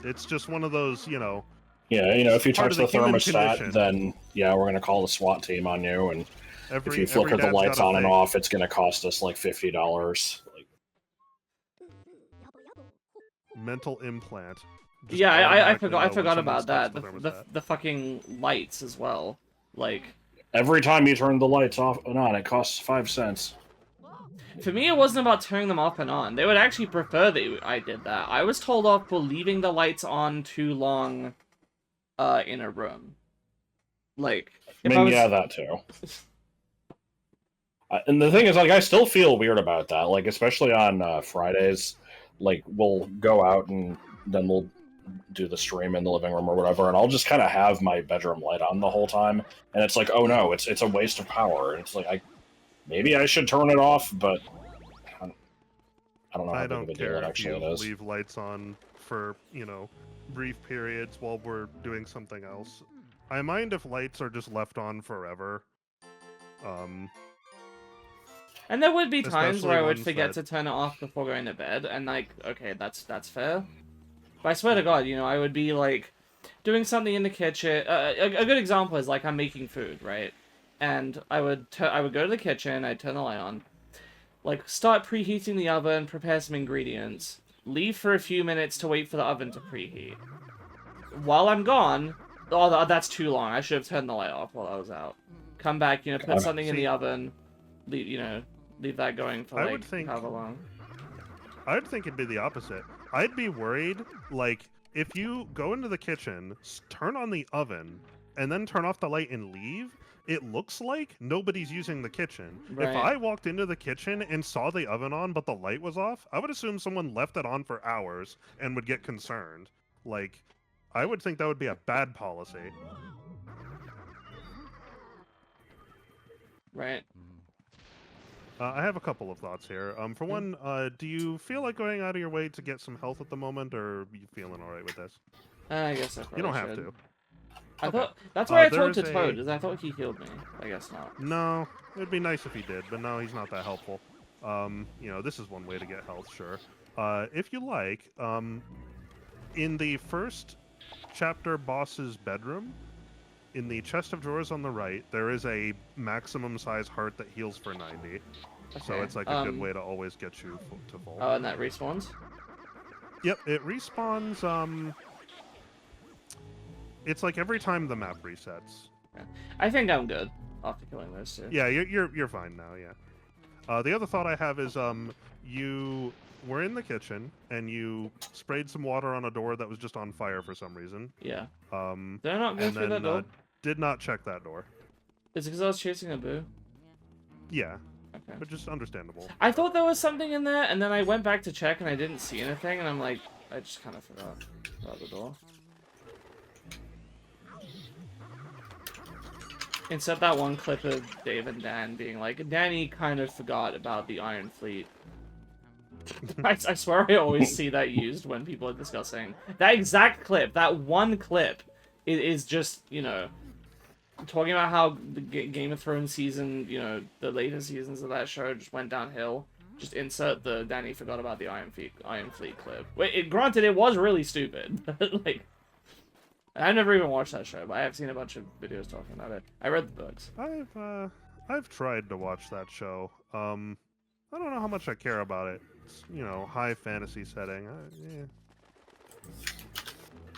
It's just one of those, you know... Yeah, you know, if you Part touch of the the human thermostat, condition. then, yeah, we're gonna call the SWAT team on you, and if you flicker every the dad's lights got a on and thing. off, it's gonna cost us, like, $50. Like, Mental implant. Just Yeah, I automatically know when forgot someone's about that. touched the The thermostat. fucking lights as well. Like, every time you turn the lights off and on, it costs 5 cents. for me, it wasn't about turning them off and on. They would actually prefer that I did that. I was told off for leaving the lights on too long, in a room. Like, I if mean, I was... yeah, that too. And the thing is, like, I still feel weird about that. Like, especially on Fridays, like, we'll go out and then we'll do the stream in the living room or whatever, and I'll just kind of have my bedroom light on the whole time, and it's like, oh no, it's a waste of power. And it's like, maybe I should turn it off, but I don't know how I big of don't a deal care it if actually you is. leave lights on for, you know, brief periods while we're doing something else. I mind if lights are just left on forever. And there would be times Especially where I would ones forget that- to turn it off before going to bed, and like, okay, that's fair. But I swear to God, you know, I would be like doing something in the kitchen. A good example is like I'm making food, right? And I would go to the kitchen, I'd turn the light on, like start preheating the oven, prepare some ingredients, leave for a few minutes to wait for the oven to preheat. While I'm gone, oh, that's too long. I should have turned the light off while I was out. Come back, you know, put something in the oven, you know. Leave that going for, like, however long. I'd think it'd be the opposite. I'd be worried, like, if you go into the kitchen, turn on the oven, and then turn off the light and leave, it looks like nobody's using the kitchen. Right. If I walked into the kitchen and saw the oven on but the light was off, I would assume someone left it on for hours and would get concerned. Like, I would think that would be a bad policy. Right. I have a couple of thoughts here. For one, do you feel like going out of your way to get some health at the moment, or are you feeling all right with this? I guess I probably You don't should. have to. I Okay. thought that's why I there talked to is Toad, is I thought he healed me. I guess not. No, it'd be nice if he did, but no, he's not that helpful. You know, this is one way to get health, sure. If you like, in the first chapter boss's bedroom, in the chest of drawers on the right, there is a maximum size heart that heals for 90. So Okay, it's like a good way to always get you to full. Oh, and that respawns? Yep, it respawns, it's like every time the map resets. Okay. I think I'm good after killing those two. Yeah, you're fine now, yeah. The other thought I have is, you were in the kitchen, and you sprayed some water on a door that was just on fire for some reason. Yeah. Did Did I not go through that door? did not check that door. Is it because I was chasing a boo? Yeah, Okay. but just understandable. I thought there was something in there, and then I went back to check, and I didn't see anything, and I'm like, I just kind of forgot about the door. Insert that one clip of Dave and Dan being like, Danny kind of forgot about the Iron Fleet. I swear I always see that used when people are discussing. That exact clip, that one clip, is just, you know, talking about how the Game of Thrones season, you know, the later seasons of that show just went downhill. Just insert the Danny forgot about the Iron Fleet clip. Wait, granted, it was really stupid, but, like... I've never even watched that show, but I have seen a bunch of videos talking about it. I read the books. I've tried to watch that show. I don't know how much I care about it. It's, you know, high fantasy setting. Yeah.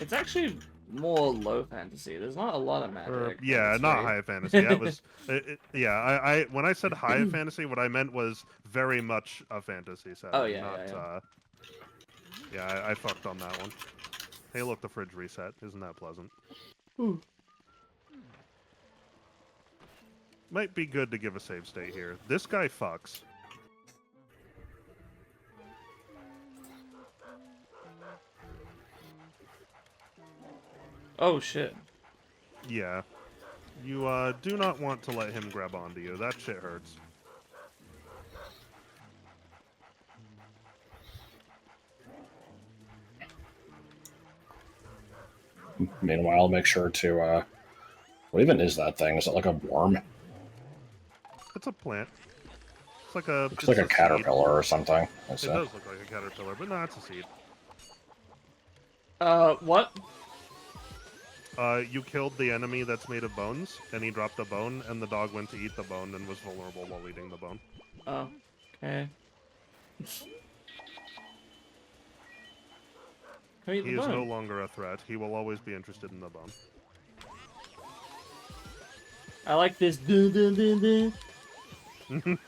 It's actually more low fantasy. There's not a lot of magic. Yeah, not high fantasy. That was, yeah. I when I said high fantasy, what I meant was very much a fantasy setting. Oh yeah, not, yeah. I fucked on that one. Hey, look, the fridge reset. Isn't that pleasant? Ooh. Might be good to give a save state here. This guy fucks. Oh shit. Yeah. You do not want to let him grab onto you. That shit hurts. Meanwhile, make sure to, what even is that thing? Is it like a worm? It's a plant. It's like a... Looks like a caterpillar seed. or something. It does look like a caterpillar, but no, it's a seed. What? You killed the enemy that's made of bones, and he dropped a bone, and the dog went to eat the bone and was vulnerable while eating the bone. Oh, okay. He is no longer a threat. He will always be interested in the bone. I like this. Dun, dun, dun, dun.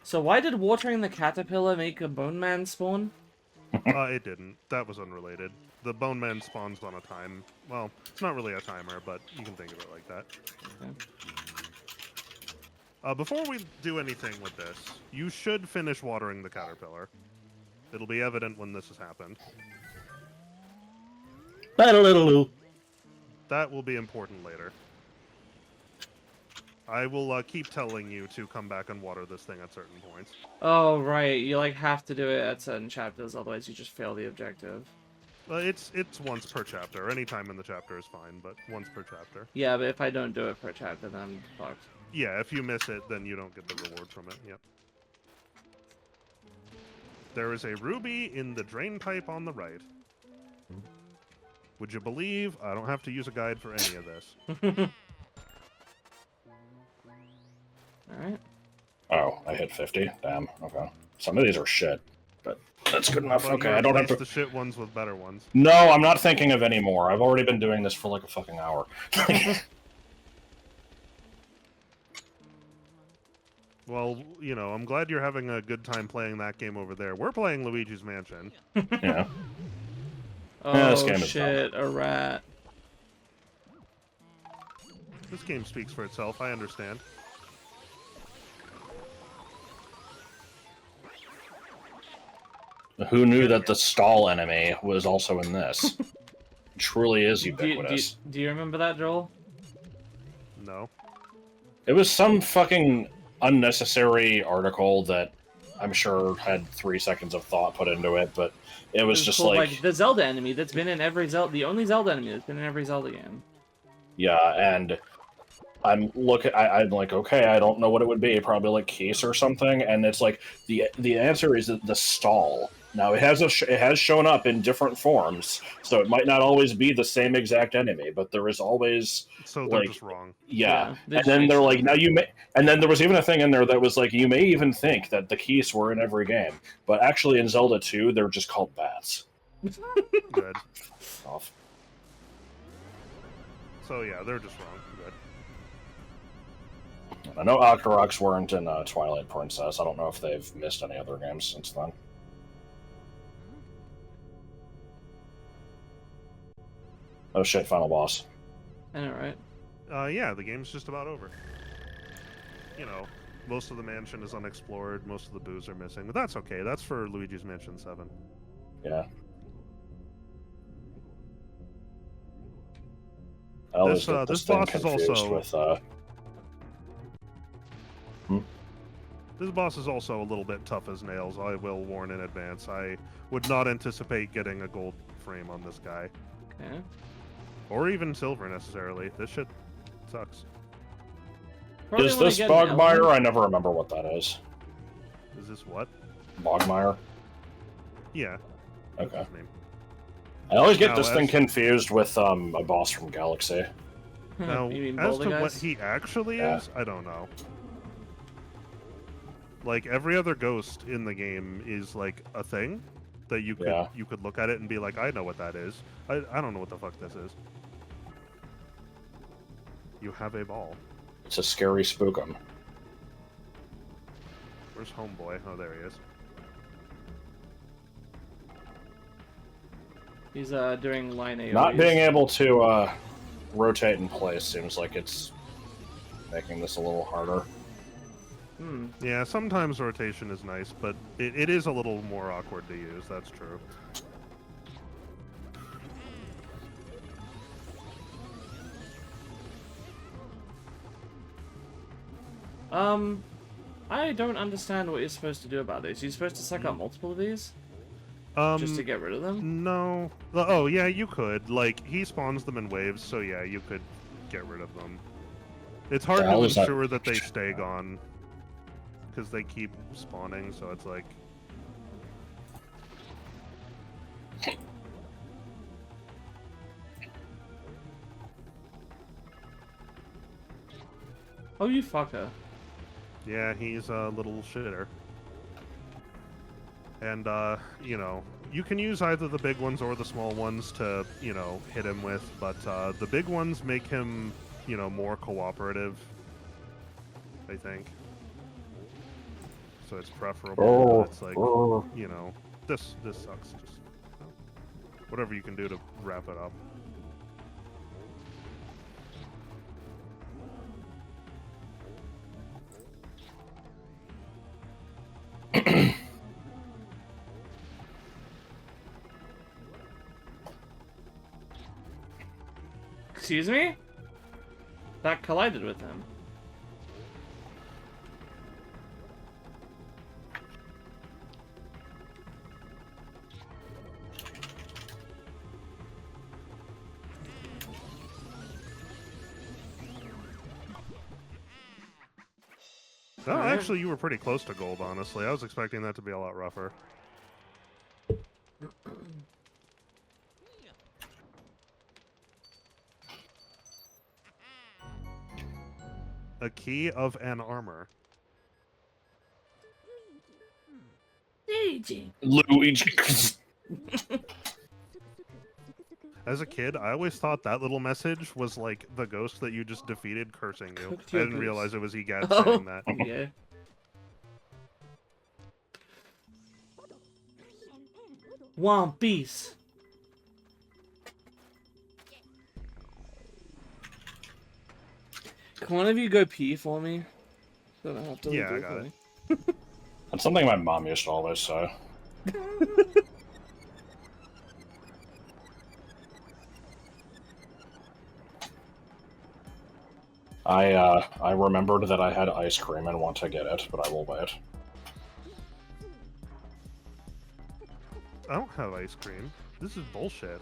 So why did watering the caterpillar make a bone man spawn? It didn't. That was unrelated. The bone man spawns on a time. Well, it's not really a timer, but you can think of it like that. Okay. Before we do anything with this, you should finish watering the caterpillar. It'll be evident when this has happened. That will be important later. I will keep telling you to come back and water this thing at certain points. Oh, right. You, like, have to do it at certain chapters, otherwise you just fail the objective. It's once per chapter. Any time in the chapter is fine, but once per chapter. Yeah, but if I don't do it per chapter, then I'm fucked. Yeah, if you miss it, then you don't get the reward from it. Yep. There is a ruby in the drain pipe on the right. Would you believe I don't have to use a guide for any of this? Alright. Oh, I hit 50? Damn, okay. Some of these are shit, but that's good enough. But Okay, I don't have to... the shit ones with better ones. No, I'm not thinking of any more. I've already been doing this for like a fucking hour. Well, you know, I'm glad you're having a good time playing that game over there. We're playing Luigi's Mansion. Yeah. Oh, Yeah, this game is shit, a rat. This game speaks for itself, I understand. Who knew that the stall enemy was also in this? It truly is ubiquitous. Do you remember that, Joel? No. It was some fucking unnecessary article that I'm sure had 3 seconds of thought put into it, but it was just called, like the Zelda enemy that's been in every Zelda, the only Zelda enemy that's been in every Zelda game. yeah, and I'm like, okay, I don't know what it would be, probably like Keese or something, and it's like the answer is the stall. Now it has shown up in different forms, so it might not always be the same exact enemy, but there is always So they're like just wrong. yeah. And then they're like, now you may, and then there was even a thing in there that was like, you may even think that the Keese were in every game, but actually in Zelda 2 they're just called bats. Good. Off. So yeah, they're just wrong. Good. I know Akaroks weren't in Twilight Princess. I don't know if they've missed any other games since then. Oh shit, final boss. I know, right? Yeah, the game's just about over. You know, most of the mansion is unexplored, most of the boos are missing, but that's okay. That's for Luigi's Mansion 7. Yeah. I always This, get this thing boss is confused also- with This boss is also a little bit tough as nails, I will warn in advance. I would not anticipate getting a gold frame on this guy. Okay. Or even silver, necessarily. This shit sucks. Probably Is wanna this get an Bogmire? element. I never remember what that is. Is this what? Bogmire? Yeah. That's Okay. his name. I always get Now, this thing as- confused with a boss from Galaxy. Now, You mean as to Boulder what Guys? he actually Yeah. is, I don't know. Like, every other ghost in the game is, like, a thing that you could look at it and be like, I know what that is. I don't know what the fuck this is. You have a ball. It's a scary spookum. Where's Homeboy? Oh, there he is. He's doing line AoEs. Not being able to rotate in place seems like it's making this a little harder. Hmm. Yeah, sometimes rotation is nice, but it is a little more awkward to use, that's true. I don't understand what you're supposed to do about these. You're supposed to suck up multiple of these? Just to get rid of them? No. Oh, yeah, you could. Like, he spawns them in waves, so yeah, you could get rid of them. It's hard The hell to is that? ensure that they stay gone. Because they keep spawning, so it's like... Oh, you fucker. Yeah, he's a little shitter. And, you know, you can use either the big ones or the small ones to, you know, hit him with, but the big ones make him, you know, more cooperative, I think. So it's preferable. It's like, you know, this sucks. Just, you know, whatever you can do to wrap it up. Excuse me? That collided with him. No, Alright. actually, you were pretty close to gold, honestly. I was expecting that to be a lot rougher. A key of an armor. Luigi. Luigi. As a kid, I always thought that little message was like the ghost that you just defeated cursing you. Cooked I your didn't realize goose. it was Egad Oh. saying that. Yeah. One Piece. Can one of you go pee for me? Then I have to Yeah, do I got for it. me. That's something my mom used to always say. I remembered that I had ice cream and want to get it, but I will wait. I don't have ice cream. This is bullshit.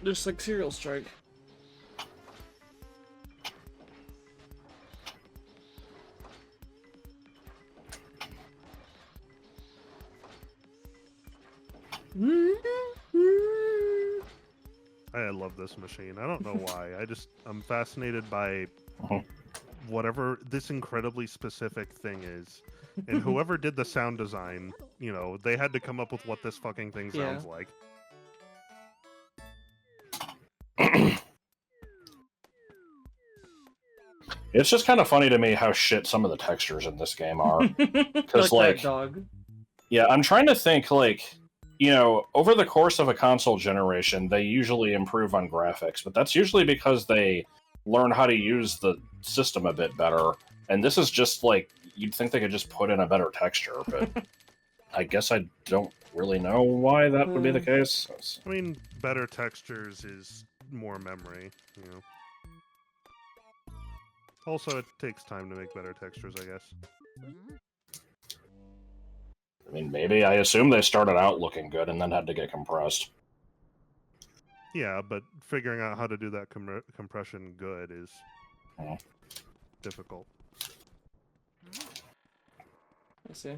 Just like cereal strike. I love this machine. I don't know why. I'm fascinated by Mhm. whatever this incredibly specific thing is. And whoever did the sound design, you know, they had to come up with what this fucking thing Yeah. sounds like. It's just kind of funny to me how shit some of the textures in this game are. Like like- that dog. Yeah, I'm trying to think, like, you know, over the course of a console generation, they usually improve on graphics, but that's usually because they learn how to use the system a bit better. And this is just like, you'd think they could just put in a better texture, but I guess I don't really know why that would be the case. I mean, better textures is more memory, you know. Also, it takes time to make better textures, I guess. I mean, maybe. I assume they started out looking good and then had to get compressed. Yeah, but figuring out how to do that compression good is Oh. difficult. I see.